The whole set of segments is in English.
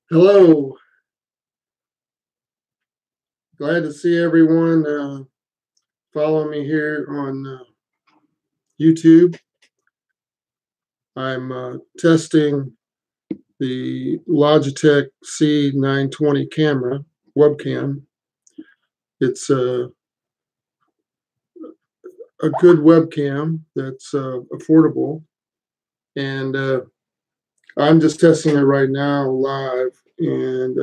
Hello, glad to see everyone follow me here on YouTube. I'm testing the Logitech C920 camera webcam. It's a good webcam that's affordable, and I'm just testing it right now live. And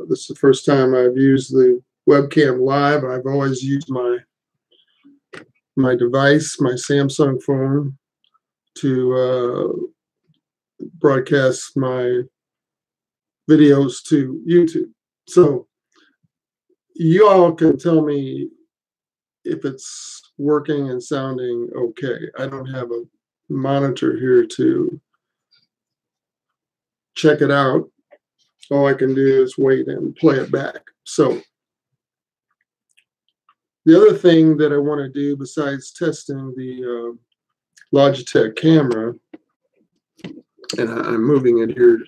this is the first time I've used the webcam live. I've always used my device, my Samsung phone, to broadcast my videos to YouTube. So you all can tell me if it's working and sounding okay. I don't have a monitor here to check it out. All I can do is wait and play it back. So the other thing that I want to do besides testing the Logitech camera, and I'm moving it here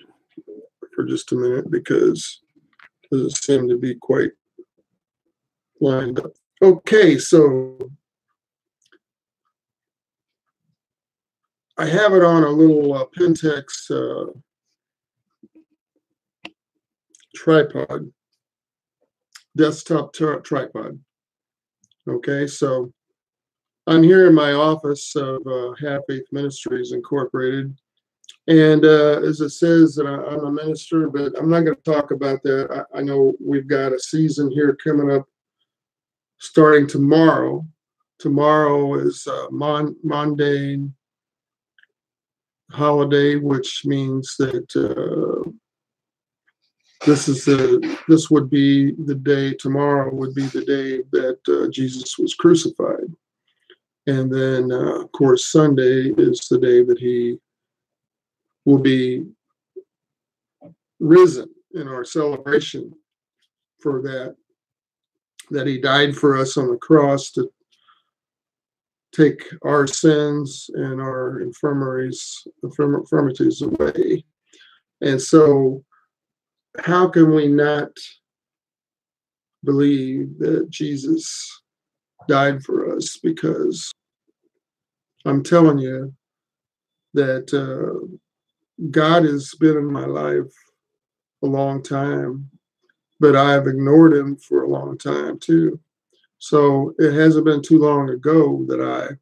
for just a minute because it doesn't seem to be quite lined up. Okay, so I have it on a little Pentex tripod, desktop tripod. Okay, so I'm here in my office of Half Faith Ministries Incorporated. And as it says that I'm a minister, but I'm not going to talk about that. I know we've got a season here coming up starting tomorrow. Tomorrow is Monday holiday, which means that this would be the day. Tomorrow would be the day that Jesus was crucified, and then of course Sunday is the day that he will be risen in our celebration for that he died for us on the cross to take our sins and our infirmities away. And so how can we not believe that Jesus died for us? Because I'm telling you that God has been in my life a long time, but I've ignored him for a long time too. So it hasn't been too long ago that I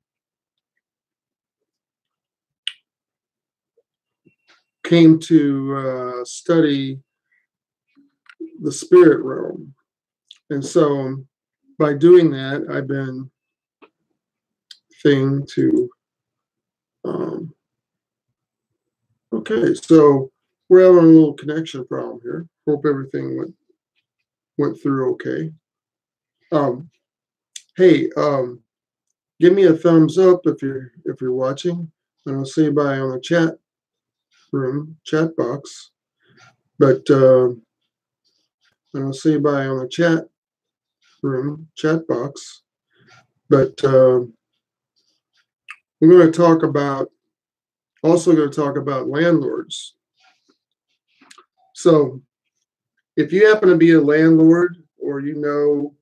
came to study the spirit realm. And so by doing that, I've been okay, so we're having a little connection problem here. Hope everything went through okay. Hey, give me a thumbs up if you're watching, and I'll see by on the chat box. But and I'll see by on the chat box. But we're going to talk about landlords. So if you happen to be a landlord, or you know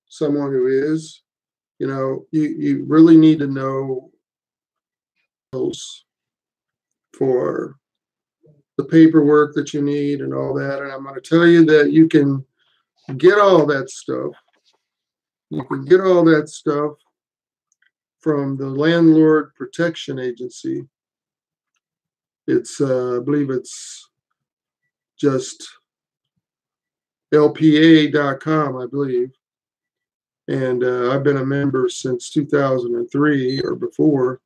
someone who is, you really need to know those for the paperwork that you need and all that. And I'm going to tell you that you can get all that stuff. You can get all that stuff from the Landlord Protection Agency. It's, I believe it's just lpa.com, I believe. And I've been a member since 2003 or before.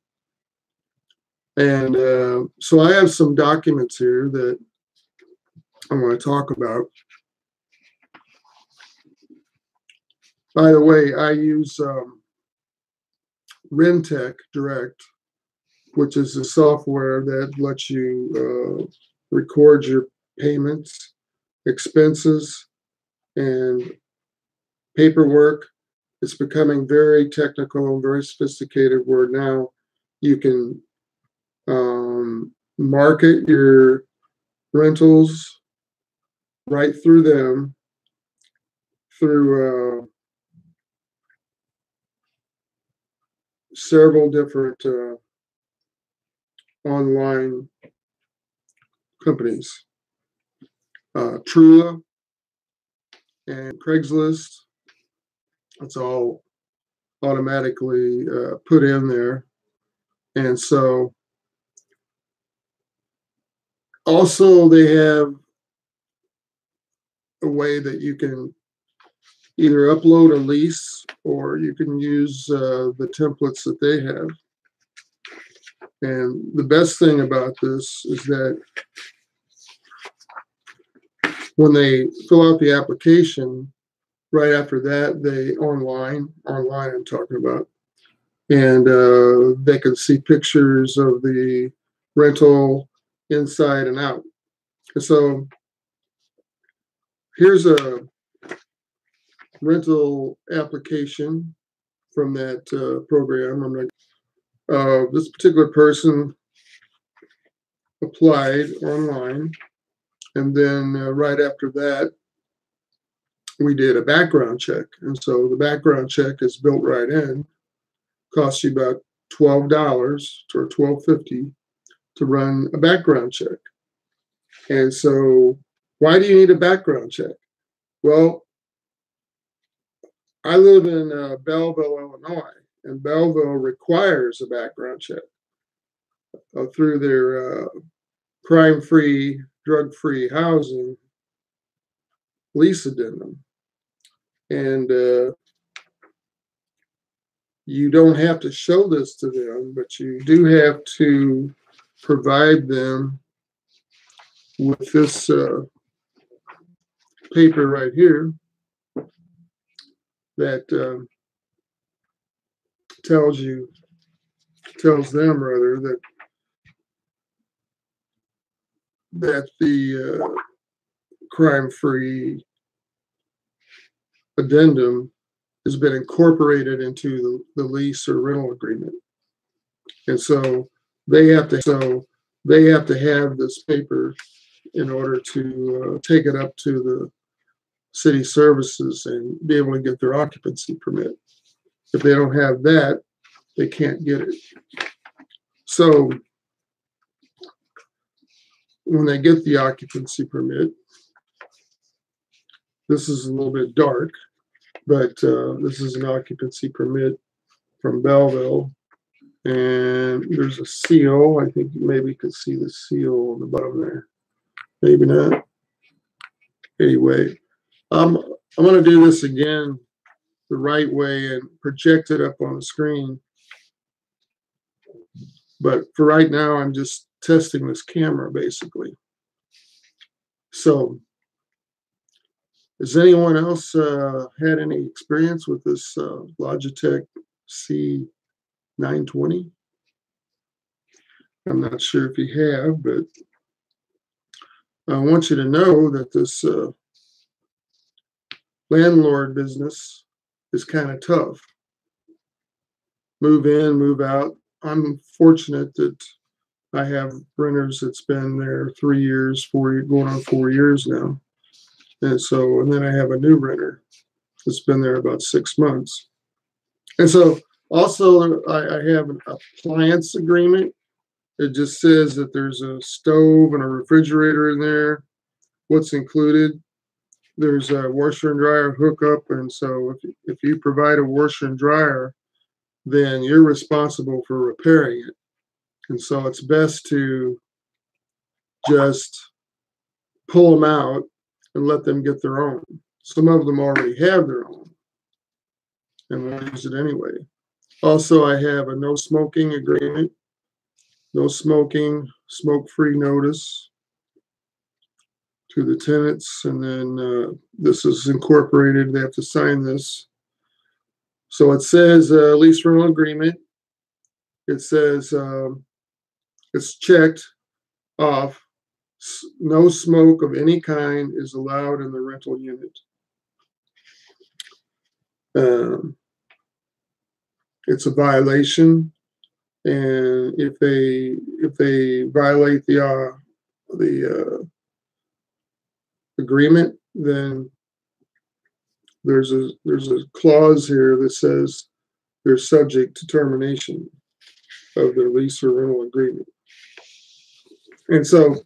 And so I have some documents here that I want to talk about. By the way, I use Rentec Direct, which is the software that lets you record your payments, expenses, and paperwork. It's becoming very technical and very sophisticated, where now you can market your rentals right through them, through several different online companies, Trula and Craigslist. It's all automatically put in there. And so also they have a way that you can either upload a lease or you can use the templates that they have. And the best thing about this is that when they fill out the application, right after that, they online I'm talking about, and they can see pictures of the rental inside and out. And so here's a rental application from that program. This particular person applied online, and then right after that, we did a background check. And so the background check is built right in, costs you about $12 or $12.50 to run a background check. And so why do you need a background check? Well, I live in Belleville, Illinois, and Belleville requires a background check through their crime-free, drug-free housing lease addendum. And you don't have to show this to them, but you do have to provide them with this paper right here that tells them rather that the crime-free addendum has been incorporated into the lease or rental agreement. And so they have to have this paper in order to take it up to the city services and be able to get their occupancy permit. If they don't have that, they can't get it. So when they get the occupancy permit, this is a little bit dark, but this is an occupancy permit from Belleville, and there's a seal. I think maybe you can see the seal on the bottom there. Maybe not. Anyway, I'm going to do this again the right way and project it up on the screen. But for right now, I'm just testing this camera, basically. So has anyone else had any experience with this Logitech C920? I'm not sure if you have, but I want you to know that this landlord business is kind of tough. Move in, move out. I'm fortunate that I have renters that's been there 3 years, 4 years, going on 4 years now. And then I have a new renter that's been there about 6 months. And so also I have an appliance agreement. It just says that there's a stove and a refrigerator in there. What's included? There's a washer and dryer hookup. And so if you provide a washer and dryer, then you're responsible for repairing it. And so it's best to just pull them out and let them get their own. Some of them already have their own and will use it anyway. Also, I have a no smoking agreement, no smoking, smoke-free notice to the tenants. And then this is incorporated. They have to sign this. So it says lease rental agreement. It says it's checked off. No smoke of any kind is allowed in the rental unit. It's a violation, and if they violate the agreement, then there's a clause here that says they're subject to termination of their lease or rental agreement. And so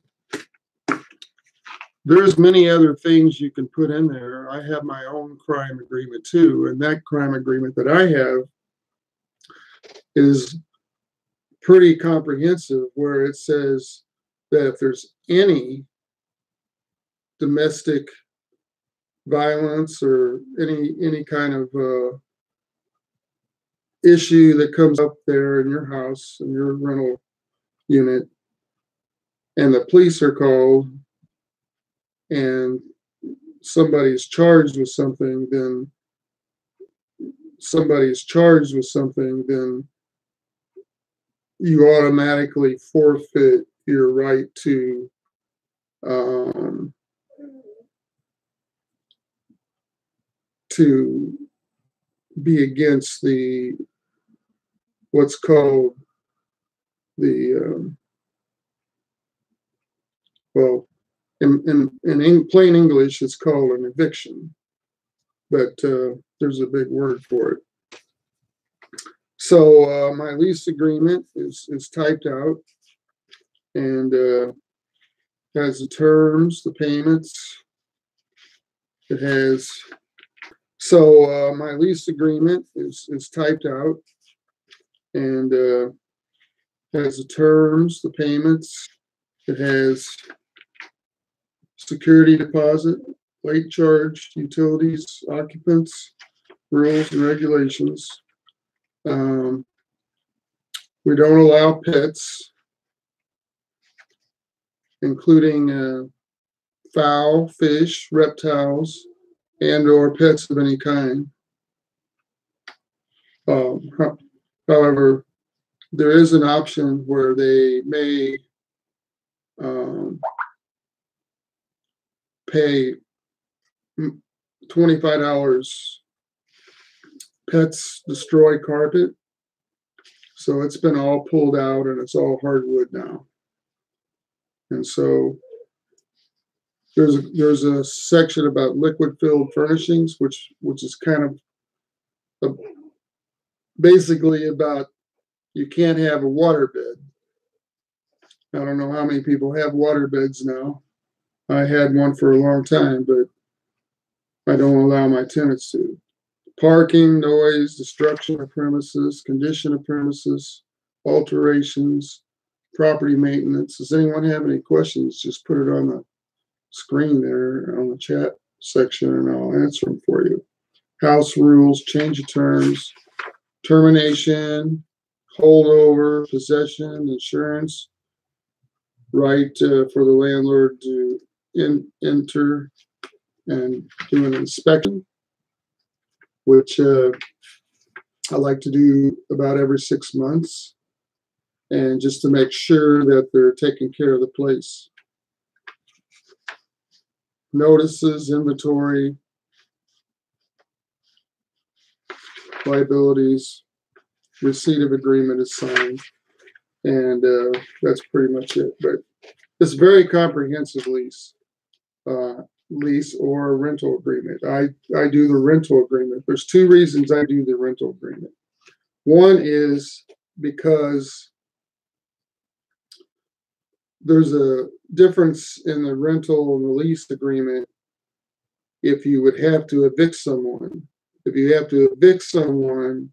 there's many other things you can put in there. I have my own crime agreement too, and that crime agreement that I have is pretty comprehensive, where it says that if there's any domestic violence or any kind of issue that comes up there in your house, in your rental unit, and the police are called and somebody's charged with something, then you automatically forfeit your right to be against the what's called the well, in plain English, it's called an eviction, but there's a big word for it. So my lease agreement is typed out and has the terms, the payments. It has my lease agreement is typed out and has the terms, the payments. It has security deposit, late charge, utilities, occupants, rules and regulations. We don't allow pets, including fowl, fish, reptiles, and/or pets of any kind. However, there is an option where they may pay $25. Pets destroy carpet, so it's been all pulled out and it's all hardwood now. And so there's a section about liquid filled furnishings, which is kind of basically about you can't have a waterbed. I don't know how many people have waterbeds now. I had one for a long time, but I don't allow my tenants to. Parking, noise, destruction of premises, condition of premises, alterations, property maintenance. Does anyone have any questions? Just put it on the screen there on the chat section and I'll answer them for you. House rules, change of terms, termination, holdover, possession, insurance, right for the landlord to enter and do an inspection, which I like to do about every 6 months, and just to make sure that they're taking care of the place. Notices, inventory, liabilities, receipt of agreement is signed, and that's pretty much it. But it's a very comprehensive lease or rental agreement. I do the rental agreement. There's two reasons I do the rental agreement. One is because there's a difference in the rental and the lease agreement if you would have to evict someone. If you have to evict someone,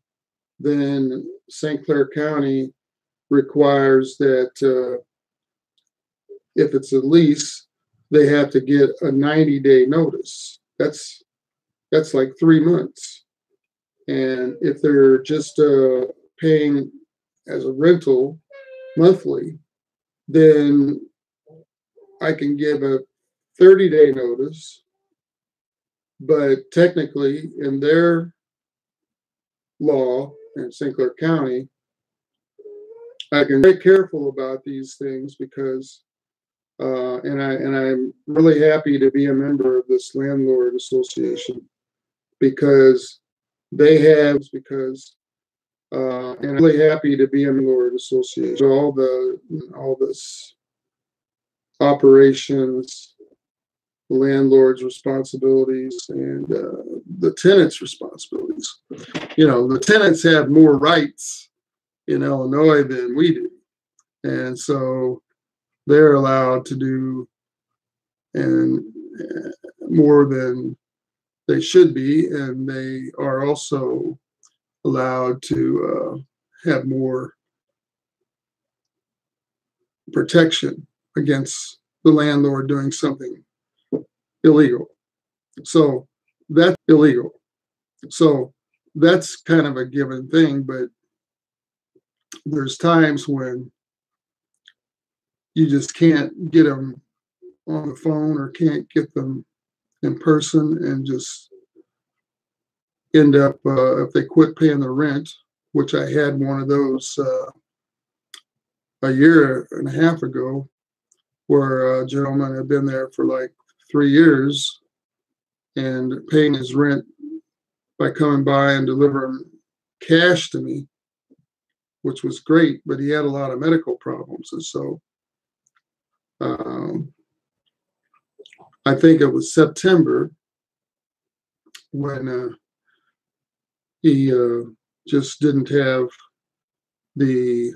then St. Clair County requires that if it's a lease, they have to get a 90-day notice. That's like 3 months. And if they're just paying as a rental monthly, then I can give a 30-day notice. But technically, in their law in St. Clair County, I can be very careful about these things because, and I'm really happy to be a member of this landlord association because and I'm really happy to be a landlord association. All this operations the landlord's responsibilities and the tenant's responsibilities. The tenants have more rights in Illinois than we do. And so they're allowed to do and more than they should be. And they are also allowed to have more protection against the landlord doing something illegal. So that's illegal. So that's kind of a given thing, but there's times when you just can't get them on the phone or can't get them in person and just end up, if they quit paying the rent, which I had one of those a year and a half ago, where a gentleman had been there for like 3 years and paying his rent by coming by and delivering cash to me, which was great, but he had a lot of medical problems. And so I think it was September when he just didn't have the,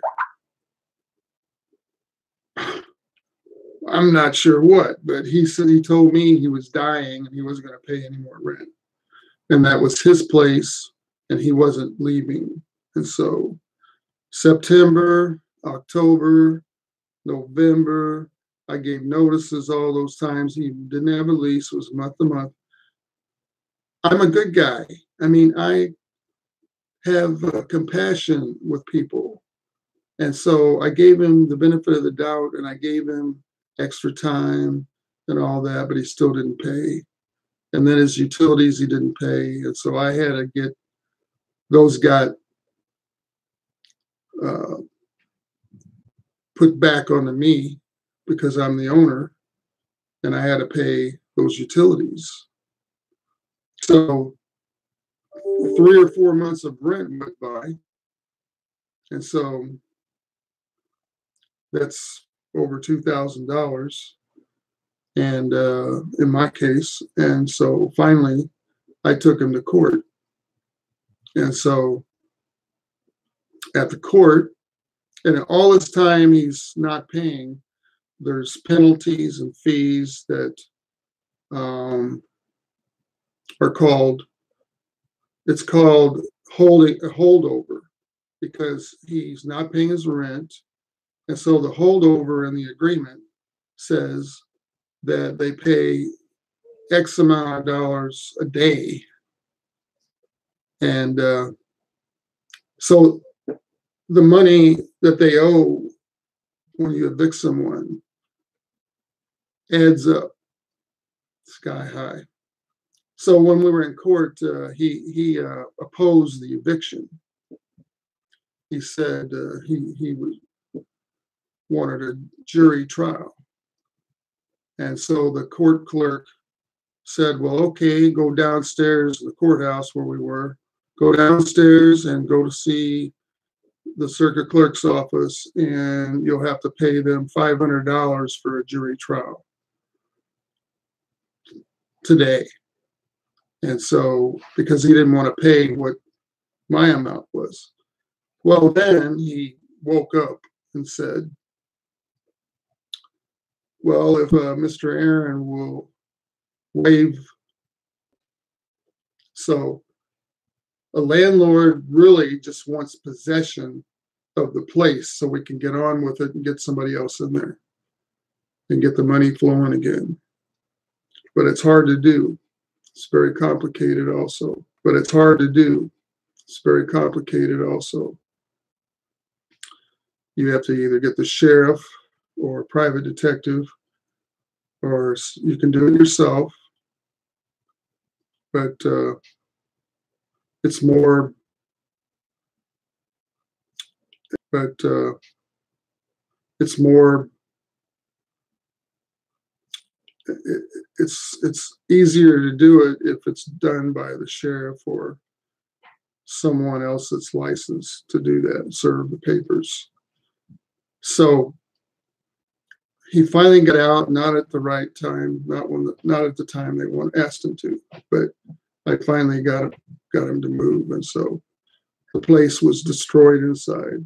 I'm not sure what, but he said, he told me he was dying and he wasn't going to pay any more rent. And that was his place and he wasn't leaving. And so September, October, November, I gave notices all those times. He didn't have a lease, it was month to month. I'm a good guy. I mean, I have compassion with people. And so I gave him the benefit of the doubt and I gave him extra time and all that, but he still didn't pay. And then his utilities, he didn't pay. And so I had to get, those got put back onto me because I'm the owner and I had to pay those utilities. So 3 or 4 months of rent went by. And so that's over $2,000. And in my case, and so finally I took him to court. And so at the court, and all this time he's not paying, there's penalties and fees that are called, it's called holding a holdover, because he's not paying his rent. And so the holdover in the agreement says that they pay X amount of dollars a day. And so the money that they owe when you evict someone adds up sky high. So when we were in court, he opposed the eviction. He said he wanted a jury trial. And so the court clerk said, well, okay, go downstairs to the courthouse where we were, go downstairs and go to see the circuit clerk's office, and you'll have to pay them $500 for a jury trial today. And so, because he didn't want to pay what my amount was. Well, then he woke up and said, well, if Mr. Aaron will waive. So a landlord really just wants possession of the place so we can get on with it and get somebody else in there and get the money flowing again. But it's hard to do. It's very complicated also, but it's hard to do. It's very complicated also. You have to either get the sheriff or a private detective, or you can do it yourself. But it's more, it's more, it's easier to do it if it's done by the sheriff or someone else that's licensed to do that, serve the papers. So he finally got out, not at the right time, not at the time they asked him to, but I finally got him to move, and so the place was destroyed inside.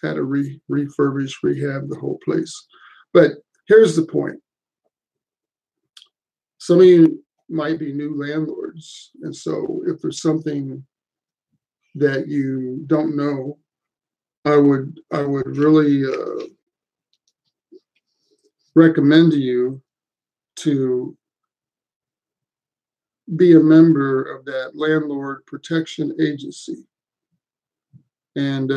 Had to refurbish, rehab the whole place. But here's the point. Some of you might be new landlords, and so if there's something that you don't know, I would really recommend to you to be a member of that landlord protection agency. And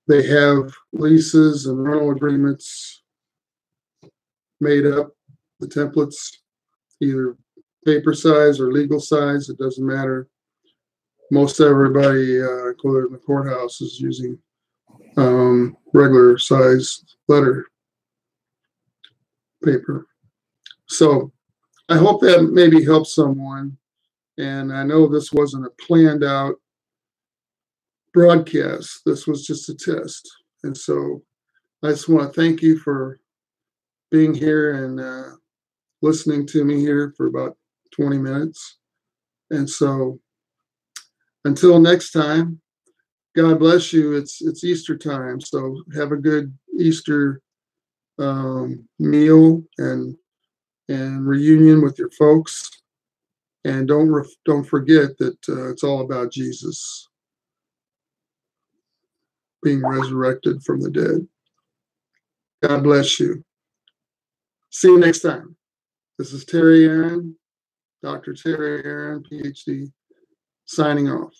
they have leases and rental agreements made up, the templates, either paper size or legal size, it doesn't matter. Most everybody, including the courthouse, is using regular size letter paper. So I hope that maybe helps someone. And I know this wasn't a planned out broadcast. This was just a test. And so I just want to thank you for being here and listening to me here for about 20 minutes. And so until next time, God bless you. It's Easter time. So have a good Easter meal and reunion with your folks. And don't forget that it's all about Jesus being resurrected from the dead. God bless you. See you next time. This is Terry Aaron, Dr. Terry Aaron, Ph.D., signing off.